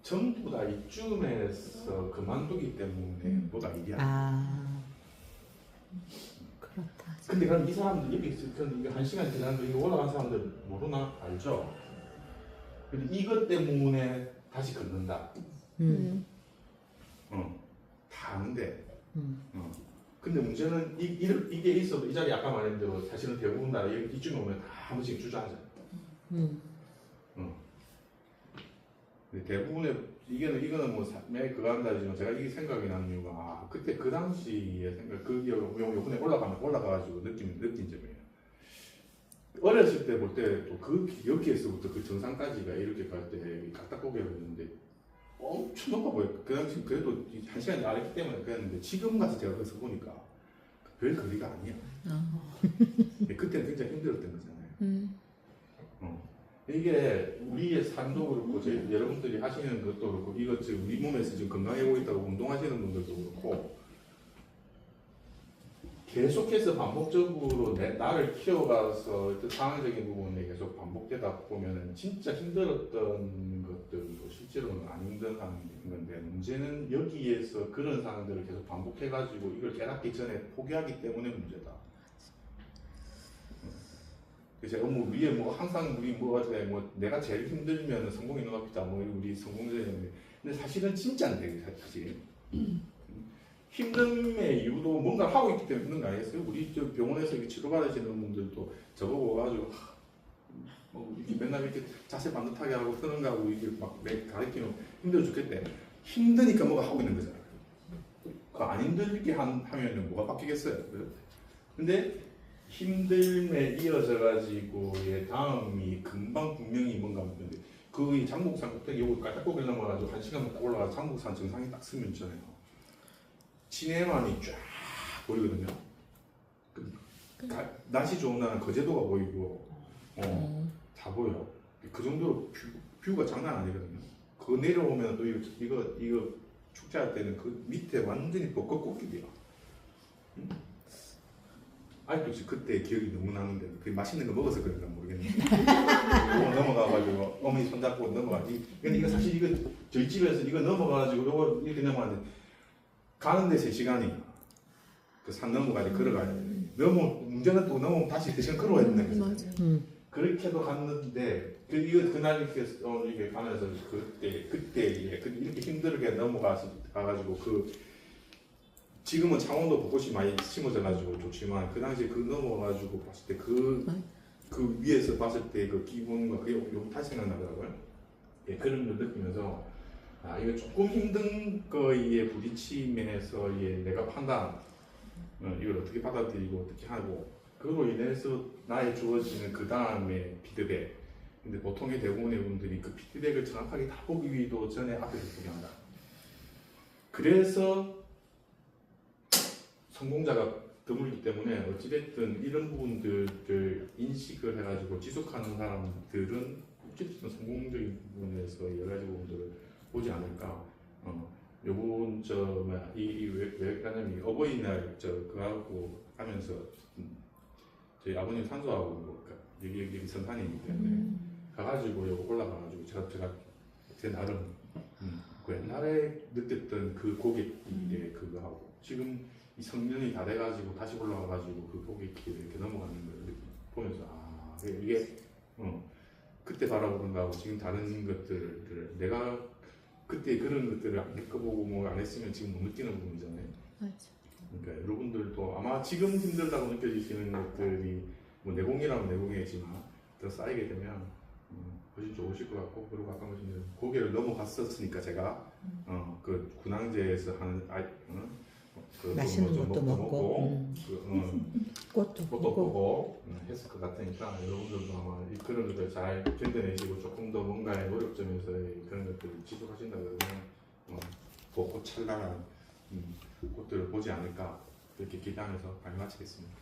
전부 다 이쯤에서 그만두기 때문에 뭐가 일이야. 아, 그렇다. 근데 그럼 이 사람들 여기 있을 텐데 이게 1시간 지났는데 이거 올라간 사람들 모르나? 알죠? 근데 이것 때문에 다시 걷는다. 다 아는데. 근데 문제는 이게 있어도 이 자리 아까 말한 대로 사실은 대부분 다 이쯤에 오면 다 한 번씩 주저앉아요. 근데 대부분의 이거는 뭐 그거 한다지만 제가 이게 생각이 나는 이유가 그때 그 당시에 생각 요번에 올라가가지고 느낀 점이에요. 어렸을 때 볼 때 또 여기에서부터 그 정상까지가 이렇게 갈 때 깔딱고개였는데 엄청 높아 보여요. 그 당시 그래도 1시간이 아랬기 때문에 그랬는데 지금 가서 제가 거기서 보니까 별 거리가 아니야. 그때는 굉장히 힘들었던 거잖아요. 이게 우리의 삶도 그렇고 여러분들이 하시는 것도 그렇고 이거 지금 우리 몸에서 지금 건강해 보인다고 운동하시는 분들도 그렇고 계속해서 반복적으로 나를 키워가서 상황적인 부분에 계속 반복되다 보면은 진짜 힘들었던 것들도 실제로는 안 힘든 건데 문제는 여기에서 그런 상황들을 계속 반복해가지고 이걸 깨닫기 전에 포기하기 때문에 문제다. 그래서 위에 항상 우리 내가 제일 힘들면 성공이 눈앞이다 우리 성공자였는데 근데 사실은 진짜인데 사실 힘듦의 이유도 뭔가 하고 있기 때문에 힘든 거 아니겠어요? 우리 저 병원에서 치료받으시는 분들도 저보고 와가지고 이렇게 맨날 이렇게 자세 반듯하게 하고 쓰는 거하고 이게 막 가르치면 힘들어 죽겠대. 힘드니까 뭐가 하고 있는 거잖아요. 그 안 힘들게 하면 뭐가 바뀌겠어요? 근데 힘듦에 이어져가지고 다음이 금방 분명히 뭔가 있는데 그 장국산 꼭대기 요거 깔딱고개 넘어가지고 1시간 딱 올라가서 장국산 정상에 딱 서면 있잖아요. 시내만이 쫙 보이거든요. 날씨 좋은 날은 거제도가 보이고 다 보여. 그 정도로 뷰가 장난 아니거든요. 그거 내려오면 또 이거 축제할 때는 그 밑에 완전히 벚꽃꽃길이야. 아직도 그때 기억이 너무 나는데 그 맛있는 거 먹어서 그런가 모르겠는데 넘어가가지고 어머니 손잡고 넘어가지. 근데 이거 사실 저희 집에서 이거 넘어가가지고 이거 이렇게 넘어가는데 가는데 3시간이 그 산 넘어가지 걸어가야 돼. 문제는 또 넘어오면 다시 3시간 걸어야 된다는 거죠. 그렇게도 갔는데 그날 이렇게 가면서 그때 이렇게 힘들게 가가지고 지금은 창원도 벚꽃이 많이 심어져가지고 좋지만 그 당시에 넘어가지고 봤을 때 그 위에서 봤을 때 그 기분과 그게 다시 생각나더라고요. 예, 그런 걸 느끼면서 아 이거 조금 힘든 거에 부딪힘에서 내가 판단 이걸 어떻게 받아들이고 어떻게 하고 그로 인해서 나의 주어지는 그 다음에 피드백. 근데 보통의 대부분의 분들이 그 피드백을 정확하게 다 보기 위도 전에 앞에서 보게 한다. 그래서 성공자가 드물기 때문에 어찌됐든 이런 부분들을 인식을 해가지고 지속하는 사람들은 어찌됐든 성공적인 부분에서 여러 가지 부분들을 보지 않을까. 요번 왜 가냐면 어버이날 그하고 하면서 저희 아버님 산소하고 뭐 여기 선산이기 때문에 가가지고 요거 올라가가지고 제가 제 나름 그 옛날에 느꼈던 그 고객길에 그거 하고 지금 이 성년이 다 돼가지고 다시 올라가가지고 그 고객길을 이렇게 넘어가는 걸 보면서 아 이게 그때 바라보는 거하고 지금 다른 것들을 내가 그때 그런 것들을 안 겪어보고 뭐 안 했으면 지금 못 느끼는 부분이잖아요. 맞아. 그러니까 여러분들도 아마 지금 힘들다고 느껴지시는 것들이 뭐 내공이라면 내공이지만 더 쌓이게 되면 훨씬 좋으실 것 같고 그리고 아까 말씀드린 고개를 넘어갔었으니까 제가 그 군항제에서 하는 맛있는 것도 먹고 꽃도 꽃도 보고 했을 것 같으니까 여러분들도 아마 그런 것들 잘 견뎌내시고 조금 더 뭔가의 노력점에서 그런 것들을 지속하신다 그러면 벚꽃 찬란한 꽃들을 보지 않을까 그렇게 기대하면서 강의 마치겠습니다.